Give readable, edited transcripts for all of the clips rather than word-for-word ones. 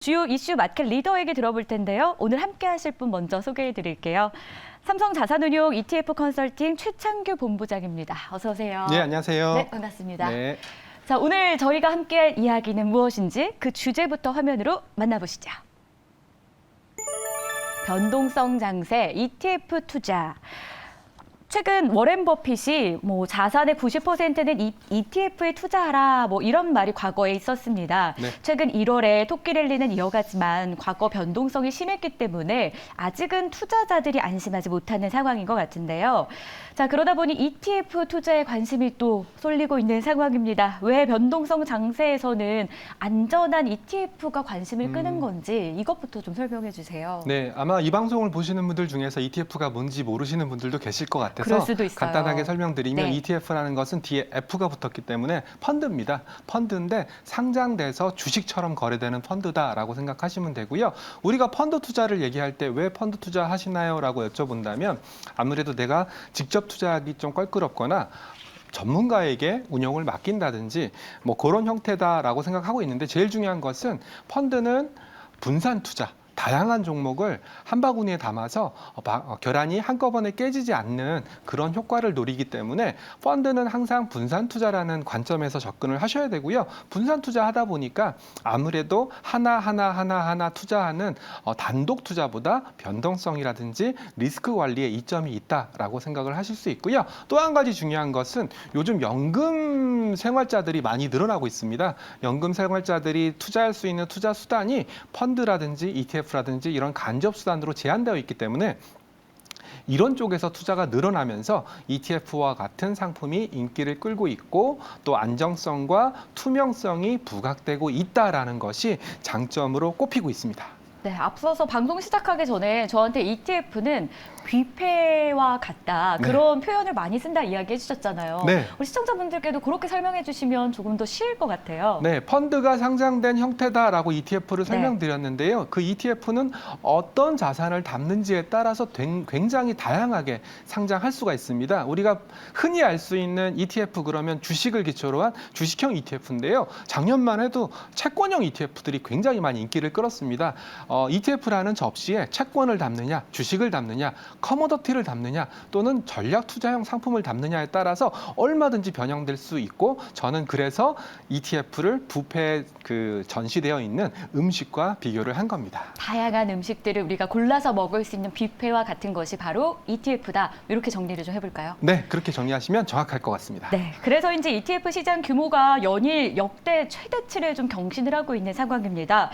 주요 이슈 마켓 리더에게 들어볼 텐데요. 오늘 함께 하실 분 먼저 소개해 드릴게요. 삼성 자산운용 ETF 컨설팅 최창규 본부장입니다. 어서 오세요. 네, 안녕하세요. 네, 반갑습니다. 네. 자, 오늘 저희가 함께할 이야기는 무엇인지 그 주제부터 화면으로 만나보시죠. 변동성 장세, ETF 투자. 최근 워렌 버핏이 자산의 90%는 ETF에 투자하라 이런 말이 과거에 있었습니다. 네. 최근 1월에 토끼 랠리는 이어가지만 과거 변동성이 심했기 때문에 아직은 투자자들이 안심하지 못하는 상황인 것 같은데요. 자, 그러다 보니 ETF 투자에 관심이 또 쏠리고 있는 상황입니다. 왜 변동성 장세에서는 안전한 ETF가 관심을 끄는 건지 이것부터 좀 설명해 주세요. 네, 아마 이 방송을 보시는 분들 중에서 ETF가 뭔지 모르시는 분들도 계실 것 같아서 그럴 수도 있어요. 간단하게 설명드리면 네. ETF라는 것은 뒤에 F가 붙었기 때문에 펀드입니다. 펀드인데 상장돼서 주식처럼 거래되는 펀드다라고 생각하시면 되고요. 우리가 펀드 투자를 얘기할 때 왜 펀드 투자 하시나요? 라고 여쭤본다면 아무래도 내가 직접 투자하기 좀 껄끄럽거나 전문가에게 운영을 맡긴다든지 그런 형태다라고 생각하고 있는데 제일 중요한 것은 펀드는 분산 투자. 다양한 종목을 한 바구니에 담아서 결안이 한꺼번에 깨지지 않는 그런 효과를 노리기 때문에 펀드는 항상 분산 투자라는 관점에서 접근을 하셔야 되고요. 분산 투자하다 보니까 아무래도 하나 투자하는 단독 투자보다 변동성이라든지 리스크 관리에 이점이 있다라고 생각을 하실 수 있고요. 또 한 가지 중요한 것은 요즘 연금 생활자들이 많이 늘어나고 있습니다. 연금 생활자들이 투자할 수 있는 투자 수단이 펀드라든지 ETF라든지 이런 간접 수단으로 제한되어 있기 때문에 이런 쪽에서 투자가 늘어나면서 ETF와 같은 상품이 인기를 끌고 있고 또 안정성과 투명성이 부각되고 있다라는 것이 장점으로 꼽히고 있습니다. 네, 앞서서 방송 시작하기 전에 저한테 ETF는 뷔페와 같다 그런 표현을 많이 쓴다 이야기해 주셨잖아요. 네. 우리 시청자분들께도 그렇게 설명해 주시면 조금 더 쉬울 것 같아요. 네, 펀드가 상장된 형태다라고 ETF를 설명드렸는데요. 그 ETF는 어떤 자산을 담는지에 따라서 굉장히 다양하게 상장할 수가 있습니다. 우리가 흔히 알 수 있는 ETF 그러면 주식을 기초로 한 주식형 ETF인데요. 작년만 해도 채권형 ETF들이 굉장히 많이 인기를 끌었습니다. ETF라는 접시에 채권을 담느냐, 주식을 담느냐, 커머더티를 담느냐 또는 전략 투자형 상품을 담느냐에 따라서 얼마든지 변형될 수 있고 저는 그래서 ETF를 뷔페에 전시되어 있는 음식과 비교를 한 겁니다. 다양한 음식들을 우리가 골라서 먹을 수 있는 뷔페와 같은 것이 바로 ETF다. 이렇게 정리를 좀 해볼까요? 네, 그렇게 정리하시면 정확할 것 같습니다. 네, 그래서인지 ETF 시장 규모가 연일 역대 최대치를 좀 경신을 하고 있는 상황입니다.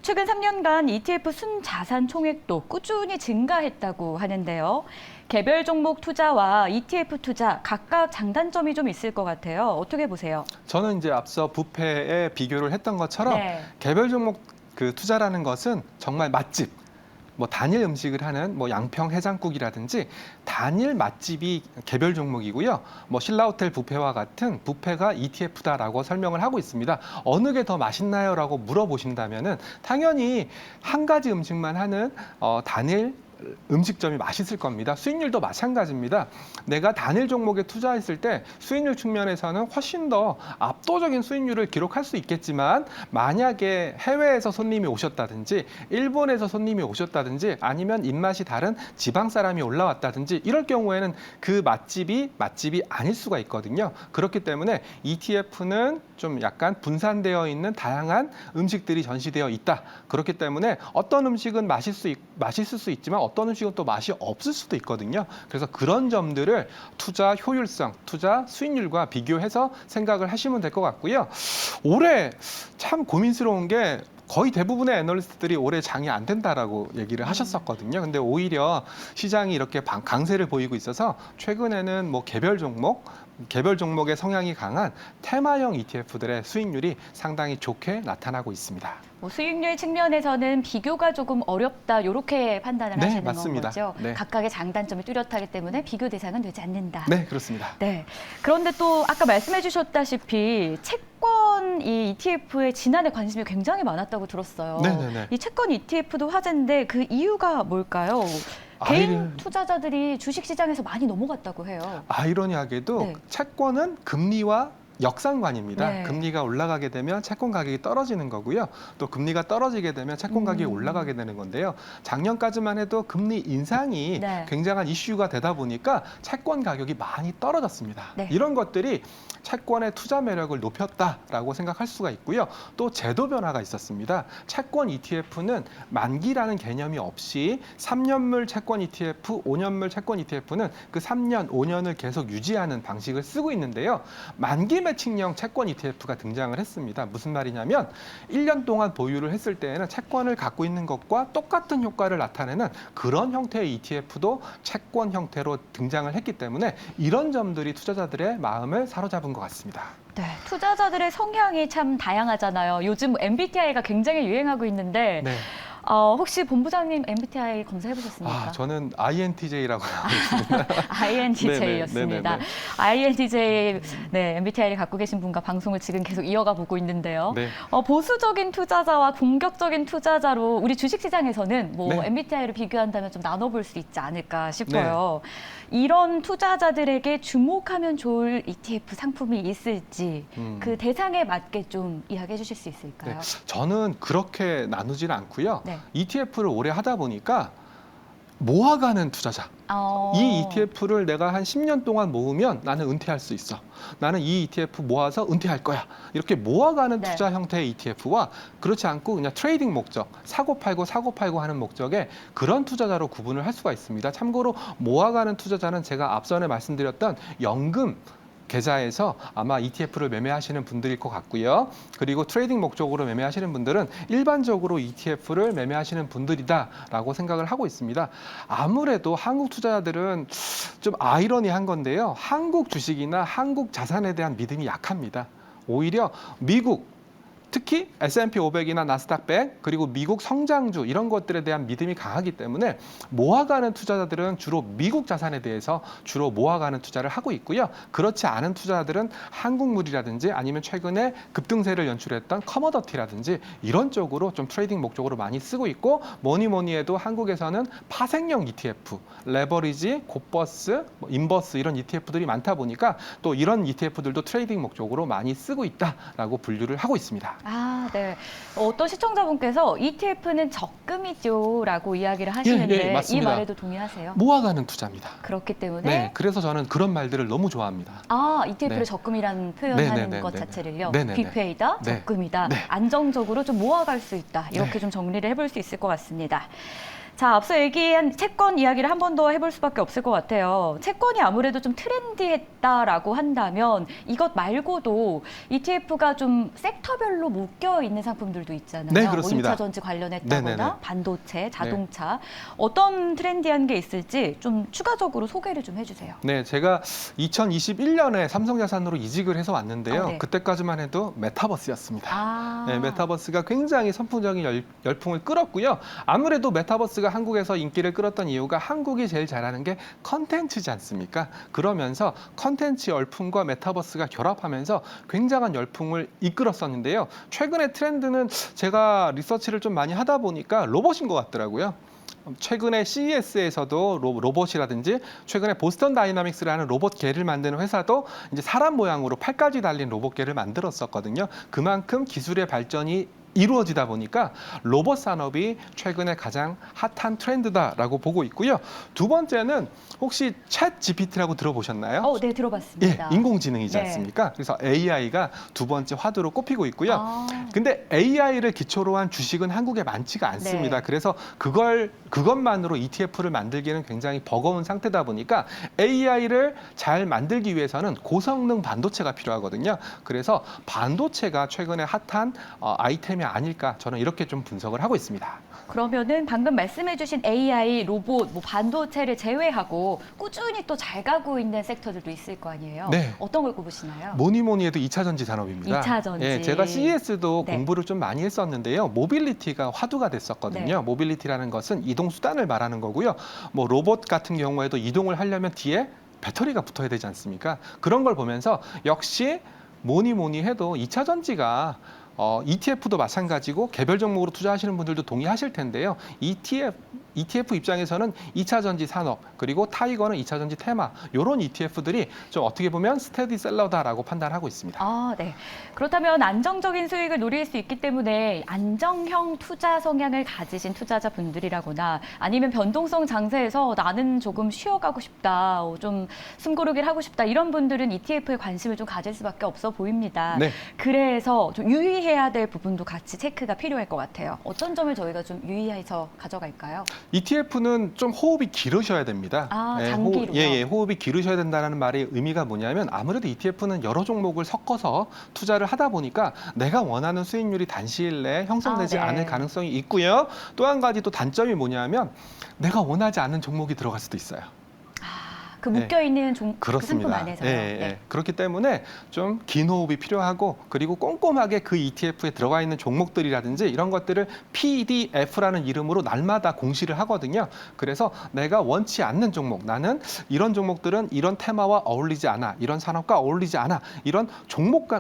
최근 3년간 ETF 순자산 총액도 꾸준히 증가했다고 하는데요. 개별 종목 투자와 ETF 투자 각각 장단점이 좀 있을 것 같아요. 어떻게 보세요? 저는 이제 앞서 뷔페에 비교를 했던 것처럼 네. 개별 종목 투자라는 것은 정말 맛집. 단일 음식을 하는 양평 해장국이라든지 단일 맛집이 개별 종목이고요. 신라호텔 뷔페와 같은 뷔페가 ETF다라고 설명을 하고 있습니다. 어느 게 더 맛있나요?라고 물어보신다면은 당연히 한 가지 음식만 하는 단일 음식점이 맛있을 겁니다. 수익률도 마찬가지입니다. 내가 단일 종목에 투자했을 때 수익률 측면에서는 훨씬 더 압도적인 수익률을 기록할 수 있겠지만 만약에 해외에서 손님이 오셨다든지 일본에서 손님이 오셨다든지 아니면 입맛이 다른 지방 사람이 올라왔다든지 이럴 경우에는 그 맛집이 아닐 수가 있거든요. 그렇기 때문에 ETF는 좀 약간 분산되어 있는 다양한 음식들이 전시되어 있다. 그렇기 때문에 어떤 음식은 맛있을 수 있지만 어떤 음식은 또 맛이 없을 수도 있거든요. 그래서 그런 점들을 투자 효율성, 투자 수익률과 비교해서 생각을 하시면 될 것 같고요. 올해 참 고민스러운 게 거의 대부분의 애널리스트들이 올해 장이 안 된다라고 얘기를 하셨었거든요. 근데 오히려 시장이 이렇게 강세를 보이고 있어서 최근에는 개별 종목의 성향이 강한 테마형 ETF들의 수익률이 상당히 좋게 나타나고 있습니다. 수익률 측면에서는 비교가 조금 어렵다 이렇게 판단을 하시는 맞습니다. 거죠? 네. 각각의 장단점이 뚜렷하기 때문에 비교 대상은 되지 않는다. 네, 그렇습니다. 네. 그런데 또 아까 말씀해 주셨다시피 채권 이 ETF에 지난해 관심이 굉장히 많았다고 들었어요. 네네네. 이 채권 ETF도 화제인데 그 이유가 뭘까요? 개인 투자자들이 주식시장에서 많이 넘어갔다고 해요. 아이러니하게도 네. 채권은 금리와 역상관입니다. 네. 금리가 올라가게 되면 채권 가격이 떨어지는 거고요. 또 금리가 떨어지게 되면 채권 가격이 올라가게 되는 건데요. 작년까지만 해도 금리 인상이 네. 굉장한 이슈가 되다 보니까 채권 가격이 많이 떨어졌습니다. 네. 이런 것들이 채권의 투자 매력을 높였다라고 생각할 수가 있고요. 또 제도 변화가 있었습니다. 채권 ETF는 만기라는 개념이 없이 3년물 채권 ETF, 5년물 채권 ETF는 그 3년, 5년을 계속 유지하는 방식을 쓰고 있는데요. 만기 매칭형 채권 ETF가 등장을 했습니다. 무슨 말이냐면 1년 동안 보유를 했을 때에는 채권을 갖고 있는 것과 똑같은 효과를 나타내는 그런 형태의 ETF도 채권 형태로 등장을 했기 때문에 이런 점들이 투자자들의 마음을 사로잡은 것 같습니다. 네, 투자자들의 성향이 참 다양하잖아요. 요즘 MBTI가 굉장히 유행하고 있는데 네. 혹시 본부장님 MBTI 검사해 보셨습니까? 저는 INTJ라고 하고 있습니다. INTJ였습니다. 네네. INTJ MBTI를 갖고 계신 분과 방송을 지금 계속 이어가 보고 있는데요. 네. 보수적인 투자자와 공격적인 투자자로 우리 주식시장에서는 뭐 네. MBTI를 비교한다면 좀 나눠볼 수 있지 않을까 싶어요. 이런 투자자들에게 주목하면 좋을 ETF 상품이 있을지 그 대상에 맞게 좀 이야기해 주실 수 있을까요? 네. 저는 그렇게 나누지는 않고요. 네. ETF를 오래 하다 보니까 모아가는 투자자. 이 ETF를 내가 한 10년 동안 모으면 나는 은퇴할 수 있어. 나는 이 ETF 모아서 은퇴할 거야. 이렇게 모아가는 네. 투자 형태의 ETF와 그렇지 않고 그냥 트레이딩 목적, 사고 팔고 하는 목적의 그런 투자자로 구분을 할 수가 있습니다. 참고로 모아가는 투자자는 제가 앞전에 말씀드렸던 연금 계좌에서 아마 ETF를 매매하시는 분들일 것 같고요. 그리고 트레이딩 목적으로 매매하시는 분들은 일반적으로 ETF를 매매하시는 분들이다라고 생각을 하고 있습니다. 아무래도 한국 투자자들은 좀 아이러니한 건데요. 한국 주식이나 한국 자산에 대한 믿음이 약합니다. 오히려 미국, 특히 S&P 500이나 나스닥 100 그리고 미국 성장주 이런 것들에 대한 믿음이 강하기 때문에 모아가는 투자자들은 주로 미국 자산에 대해서 주로 모아가는 투자를 하고 있고요. 그렇지 않은 투자자들은 한국물이라든지 아니면 최근에 급등세를 연출했던 커머더티라든지 이런 쪽으로 좀 트레이딩 목적으로 많이 쓰고 있고 뭐니 해도 한국에서는 파생형 ETF, 레버리지, 곱버스, 인버스 이런 ETF들이 많다 보니까 또 이런 ETF들도 트레이딩 목적으로 많이 쓰고 있다라고 분류를 하고 있습니다. 네. 어떤 시청자분께서 ETF는 적금이죠라고 이야기를 하시는데 이 맞습니다. 말에도 동의하세요? 모아가는 투자입니다. 그렇기 때문에 네, 그래서 저는 그런 말들을 너무 좋아합니다. ETF를 네. 적금이라는 표현하는 네네네네. 것 자체를요. 네네네. 뷔페이다, 네. 적금이다, 네. 안정적으로 좀 모아갈 수 있다. 이렇게 네. 좀 정리를 해볼 수 있을 것 같습니다. 자, 앞서 얘기한 채권 이야기를 한 번 더 해볼 수밖에 없을 것 같아요. 채권이 아무래도 좀 트렌디했다라고 한다면 이것 말고도 ETF가 좀 섹터별로 묶여 있는 상품들도 있잖아요. 네, 그렇습니다. 뭐 2차 전지 관련했다거나 네네네. 반도체, 자동차 어떤 트렌디한 게 있을지 좀 추가적으로 소개를 좀 해주세요. 네, 제가 2021년에 삼성자산으로 이직을 해서 왔는데요. 네. 그때까지만 해도 메타버스였습니다. 네, 아. 메타버스가 굉장히 선풍적인 열풍을 끌었고요. 아무래도 메타버스가 한국에서 인기를 끌었던 이유가 한국이 제일 잘하는 게 컨텐츠지 않습니까? 그러면서 컨텐츠 열풍과 메타버스가 결합하면서 굉장한 열풍을 이끌었었는데요. 최근의 트렌드는 제가 리서치를 좀 많이 하다 보니까 로봇인 것 같더라고요. 최근에 CES에서도 로봇이라든지 최근에 보스턴 다이나믹스라는 로봇개를 만드는 회사도 이제 사람 모양으로 팔까지 달린 로봇개를 만들었었거든요. 그만큼 기술의 발전이 이루어지다 보니까 로봇 산업이 최근에 가장 핫한 트렌드다라고 보고 있고요. 두 번째는 혹시 챗 GPT라고 들어보셨나요? 네, 들어봤습니다. 인공지능이지 네. 않습니까? 그래서 AI가 두 번째 화두로 꼽히고 있고요. 아. 근데 AI를 기초로 한 주식은 한국에 많지가 않습니다. 네. 그래서 그것만으로 ETF를 만들기는 굉장히 버거운 상태다 보니까 AI를 잘 만들기 위해서는 고성능 반도체가 필요하거든요. 그래서 반도체가 최근에 핫한 아이템이 아닐까 저는 이렇게 좀 분석을 하고 있습니다. 그러면은 방금 말씀해주신 AI, 로봇, 뭐 반도체를 제외하고 꾸준히 또 잘 가고 있는 섹터들도 있을 거 아니에요? 네. 어떤 걸 꼽으시나요? 뭐니 해도 2차 전지 산업입니다. 2차 전지. 예, 제가 CES도 네. 공부를 좀 많이 했었는데요. 모빌리티가 화두가 됐었거든요. 네. 모빌리티라는 것은 이동 수단을 말하는 거고요. 뭐 로봇 같은 경우에도 이동을 하려면 뒤에 배터리가 붙어야 되지 않습니까? 그런 걸 보면서 역시 뭐니 해도 2차 전지가 ETF도 마찬가지고 개별 종목으로 투자하시는 분들도 동의하실 텐데요. ETF 입장에서는 2차 전지 산업 그리고 타이거는 2차 전지 테마 이런 ETF들이 좀 어떻게 보면 스테디셀러다라고 판단하고 있습니다. 아, 네. 그렇다면 안정적인 수익을 노릴 수 있기 때문에 안정형 투자 성향을 가지신 투자자분들이라거나 아니면 변동성 장세에서 나는 조금 쉬어가고 싶다, 좀 숨고르기를 하고 싶다 이런 분들은 ETF에 관심을 좀 가질 수밖에 없어 보입니다. 네. 그래서 좀 유의해야 될 부분도 같이 체크가 필요할 것 같아요. 어떤 점을 저희가 좀 유의해서 가져갈까요? ETF는 좀 호흡이 길으셔야 됩니다. 아, 네, 장기로요? 호흡이 길으셔야 된다는 말의 의미가 뭐냐면 아무래도 ETF는 여러 종목을 섞어서 투자를 하다 보니까 내가 원하는 수익률이 단시일 내에 형성되지 아, 네. 않을 가능성이 있고요. 또 한 가지 또 단점이 뭐냐면 내가 원하지 않는 종목이 들어갈 수도 있어요. 그 묶여있는 그 상품 그렇습니다. 안에서요. 예, 네. 예. 그렇기 때문에 좀 긴 호흡이 필요하고 그리고 꼼꼼하게 그 ETF에 들어가 있는 종목들이라든지 이런 것들을 PDF라는 이름으로 날마다 공시를 하거든요. 그래서 내가 원치 않는 종목, 나는 이런 종목들은 이런 테마와 어울리지 않아, 이런 산업과 어울리지 않아, 이런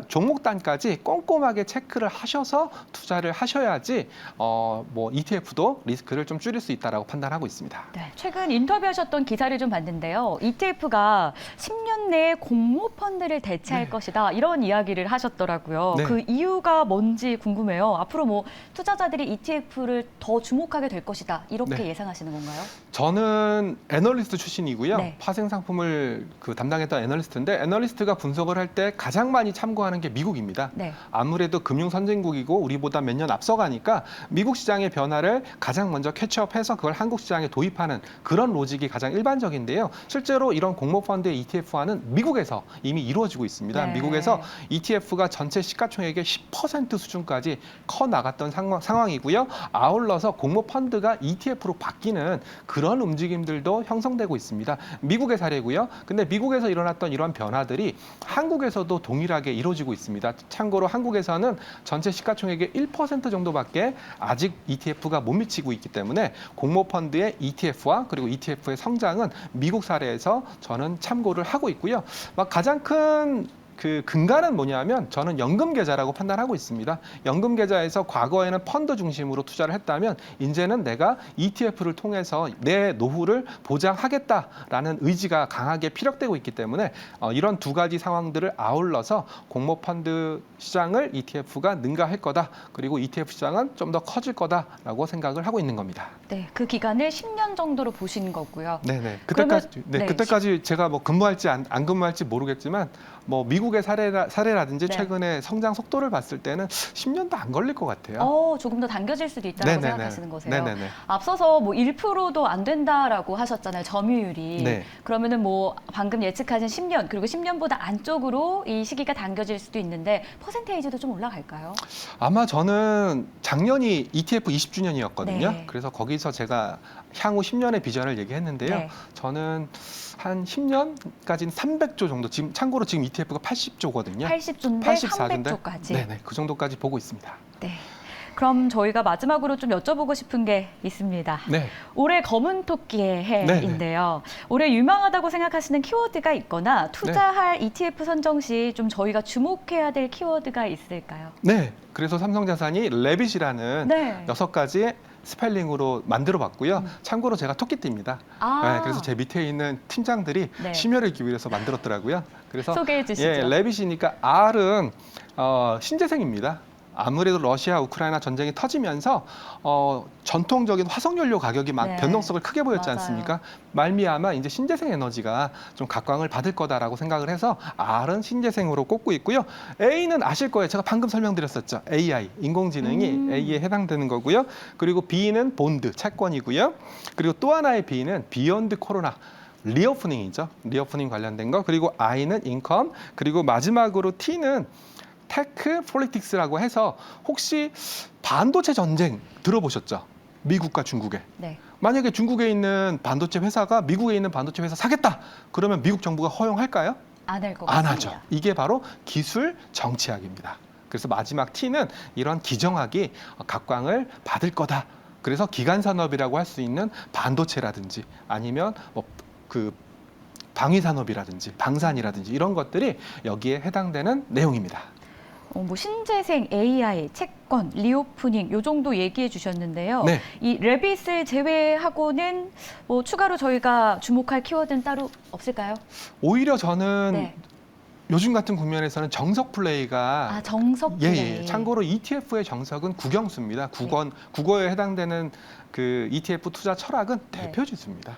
종목단까지 꼼꼼하게 체크를 하셔서 투자를 하셔야지 뭐 ETF도 리스크를 좀 줄일 수 있다라고 판단하고 있습니다. 네, 최근 인터뷰하셨던 기사를 좀 봤는데요. ETF가 10년 내에 공모 펀드를 대체할 것이다. 이런 이야기를 하셨더라고요. 네. 그 이유가 뭔지 궁금해요. 앞으로 뭐 투자자들이 ETF를 더 주목하게 될 것이다. 이렇게 네. 예상하시는 건가요? 저는 애널리스트 출신이고요. 네. 파생 상품을 담당했던 애널리스트인데 애널리스트가 분석을 할 때 가장 많이 참고하는 게 미국입니다. 네. 아무래도 금융 선진국이고 우리보다 몇 년 앞서가니까 미국 시장의 변화를 가장 먼저 캐치업해서 그걸 한국 시장에 도입하는 그런 로직이 가장 일반적인데요. 실제로 이런 공모펀드의 ETF화는 미국에서 이미 이루어지고 있습니다. 네. 미국에서 ETF가 전체 시가총액의 10% 수준까지 커 나갔던 상황이고요. 아울러서 공모펀드가 ETF로 바뀌는 그런 움직임들도 형성되고 있습니다. 미국의 사례고요. 근데 미국에서 일어났던 이러한 변화들이 한국에서도 동일하게 이루어지고 있습니다. 참고로 한국에서는 전체 시가총액의 1% 정도밖에 아직 ETF가 못 미치고 있기 때문에 공모펀드의 ETF화 그리고 ETF의 성장은 미국 사례에서 저는 참고를 하고 있고요. 가장 큰 그 근간은 뭐냐면 저는 연금 계좌라고 판단하고 있습니다. 연금 계좌에서 과거에는 펀드 중심으로 투자를 했다면 이제는 내가 ETF를 통해서 내 노후를 보장하겠다라는 의지가 강하게 피력되고 있기 때문에 이런 두 가지 상황들을 아울러서 공모펀드 시장을 ETF가 능가할 거다. 그리고 ETF 시장은 좀 더 커질 거다라고 생각을 하고 있는 겁니다. 네, 그 기간을 10년 정도로 보신 거고요. 네네. 그러면- 그때까지 제가 뭐 근무할지 안 근무할지 모르겠지만 뭐 미국의 사례라든지 네. 최근에 성장 속도를 봤을 때는 10년도 안 걸릴 것 같아요. 조금 더 당겨질 수도 있다고 생각하시는 거세요? 네네네. 앞서서 뭐 1%도 안 된다라고 하셨잖아요, 점유율이. 네. 그러면은 뭐 방금 예측하신 10년, 그리고 10년보다 안쪽으로 이 시기가 당겨질 수도 있는데 퍼센테이지도 좀 올라갈까요? 아마 저는 작년이 ETF 20주년이었거든요. 네. 그래서 거기서 제가 향후 10년의 비전을 얘기했는데요. 네. 저는 한 10년까지는 300조 정도. 지금 참고로 지금 ETF가 80조거든요. 80조인데 84조인데 300조까지. 네네. 그 정도까지 보고 있습니다. 네. 그럼 저희가 마지막으로 좀 여쭤보고 싶은 게 있습니다. 네. 올해 검은 토끼의 해인데요. 올해 유망하다고 생각하시는 키워드가 있거나 투자할 ETF 선정 시 좀 저희가 주목해야 될 키워드가 있을까요? 네. 그래서 삼성자산이 레빗이라는 네. 6가지 스펠링으로 만들어 봤고요. 참고로 제가 토끼띠입니다. 아. 네, 그래서 제 밑에 있는 팀장들이 네. 심혈을 기울여서 만들었더라고요. 그래서 소개해 주시죠. 레빗이니까 R은 신재생입니다. 아무래도 러시아 우크라이나 전쟁이 터지면서 전통적인 화석연료 가격이 막 네. 변동성을 크게 보였지 맞아요. 않습니까? 말미암아 이제 신재생 에너지가 좀 각광을 받을 거다라고 생각을 해서 R은 신재생으로 꼽고 있고요. A는 아실 거예요. 제가 방금 설명드렸었죠. AI, 인공지능이 A에 해당되는 거고요. 그리고 B는 본드, 채권이고요. 그리고 또 하나의 B는 비욘드 코로나. 리오프닝이죠. 리오프닝 관련된 거. 그리고 I는 인컴. 그리고 마지막으로 T는 테크 폴리틱스라고 해서 혹시 반도체 전쟁 들어보셨죠? 미국과 중국에. 네. 만약에 중국에 있는 반도체 회사가 미국에 있는 반도체 회사 사겠다. 그러면 미국 정부가 허용할까요? 안 할 것 안 같습니다. 하죠. 이게 바로 기술 정치학입니다. 그래서 마지막 T는 이런 기정학이 각광을 받을 거다. 그래서 기간 산업이라고 할 수 있는 반도체라든지 아니면 뭐 그 방위 산업이라든지 방산이라든지 이런 것들이 여기에 해당되는 내용입니다. 뭐 신재생 AI, 채권, 리오프닝 요 정도 얘기해 주셨는데요. 네. 이 레빗을 제외하고는 뭐 추가로 저희가 주목할 키워드는 따로 없을까요? 오히려 저는 네. 요즘 같은 국면에서는 정석 플레이가 아, 정석 플레이. 예. 참고로 ETF의 정석은 국영수입니다. 국어에 해당되는 그 ETF 투자 철학은 네. 대표 지수입니다.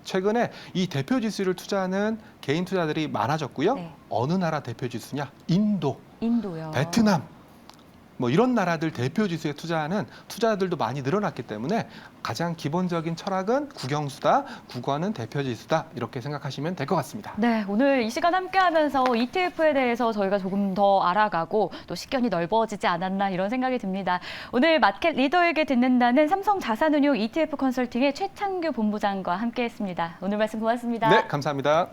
최근에 이 대표 지수를 투자하는 개인 투자들이 많아졌고요. 네. 어느 나라 대표 지수냐? 인도, 인도요. 베트남 뭐 이런 나라들 대표 지수에 투자하는 투자들도 많이 늘어났기 때문에 가장 기본적인 철학은 국영수다, 국어는 대표 지수다 이렇게 생각하시면 될 것 같습니다. 네, 오늘 이 시간 함께하면서 ETF에 대해서 저희가 조금 더 알아가고 또 식견이 넓어지지 않았나 이런 생각이 듭니다. 오늘 마켓 리더에게 듣는다는 삼성 자산운용 ETF 컨설팅의 최창규 본부장과 함께했습니다. 오늘 말씀 고맙습니다. 네, 감사합니다.